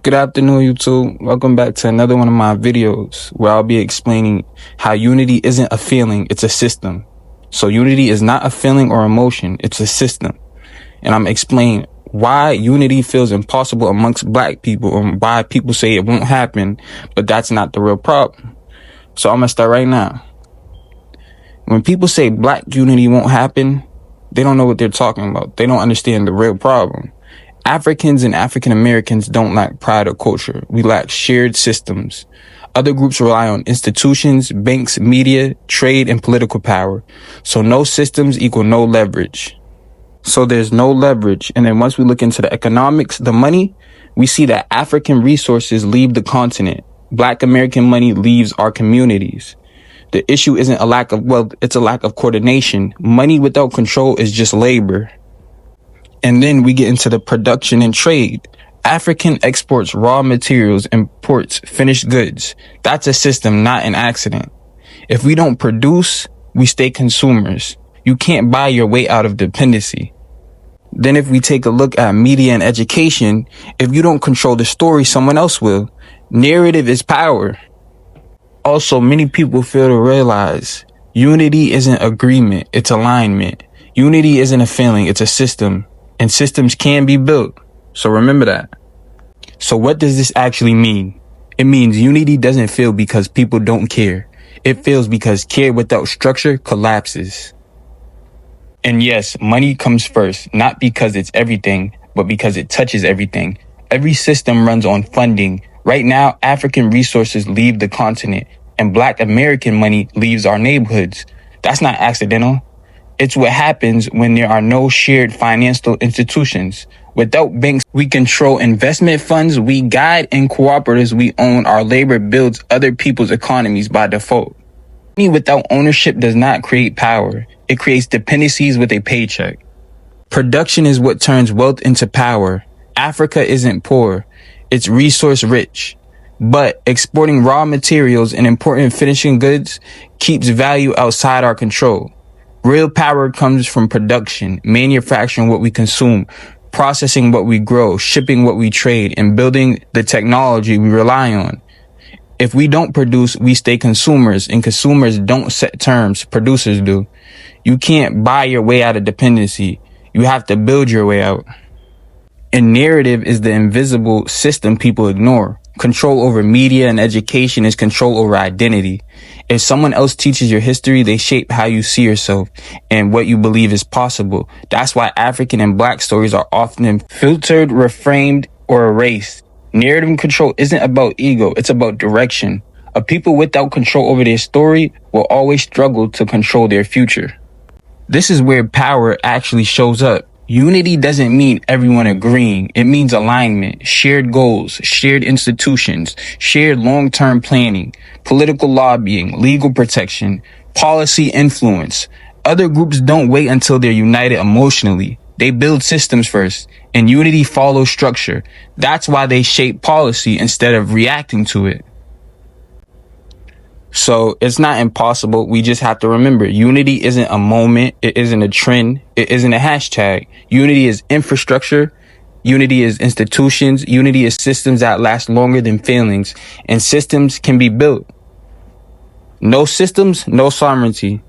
Good afternoon, YouTube. Welcome back to another one of my videos where I'll be explaining how unity isn't a feeling, it's a system. So unity is not a feeling or emotion, it's a system. And I'm explaining why unity feels impossible amongst black people and why people say it won't happen, but that's not the real problem. So I'm gonna start right now. When people say black unity won't happen, they don't know what they're talking about. They don't understand the real problem. Africans and African Americans don't lack pride or culture. We lack shared systems. Other groups rely on institutions, banks, media, trade, and political power. So no systems equal no leverage. So there's no leverage. And then once we look into the economics, the money, we see that African resources leave the continent. Black American money leaves our communities. The issue isn't a lack of wealth, it's a lack of coordination. Money without control is just labor. And then we get into the production and trade. African exports raw materials, imports finished goods. That's a system, not an accident. If we don't produce, we stay consumers. You can't buy your way out of dependency. Then if we take a look at media and education, if you don't control the story, someone else will. Narrative is power. Also, many people fail to realize unity isn't agreement, it's alignment. Unity isn't a feeling, it's a system. And systems can be built. So remember that. So what does this actually mean? It means unity doesn't fail because people don't care. It fails because care without structure collapses. And yes, money comes first, not because it's everything, but because it touches everything. Every system runs on funding. Right now, African resources leave the continent and Black American money leaves our neighborhoods. That's not accidental. It's what happens when there are no shared financial institutions. Without banks, we control investment funds, we guide, and cooperatives we own. Our labor builds other people's economies by default. Money without ownership does not create power. It creates dependencies with a paycheck. Production is what turns wealth into power. Africa isn't poor. It's resource rich. But exporting raw materials and important finishing goods keeps value outside our control. Real power comes from production, manufacturing what we consume, processing what we grow, shipping what we trade, and building the technology we rely on. If we don't produce, we stay consumers, and consumers don't set terms, producers do. You can't buy your way out of dependency. You have to build your way out. And narrative is the invisible system people ignore. Control over media and education is control over identity. If someone else teaches your history, they shape how you see yourself and what you believe is possible. That's why African and Black stories are often filtered, reframed, or erased. Narrative control isn't about ego, it's about direction. A people without control over their story will always struggle to control their future. This is where power actually shows up. Unity doesn't mean everyone agreeing. It means alignment, shared goals, shared institutions, shared long-term planning, political lobbying, legal protection, policy influence. Other groups don't wait until they're united emotionally. They build systems first, and unity follows structure. That's why they shape policy instead of reacting to it. So it's not impossible. We just have to remember unity isn't a moment. It isn't a trend. It isn't a hashtag. Unity is infrastructure. Unity is institutions. Unity is systems that last longer than feelings, and systems can be built. No systems, no sovereignty.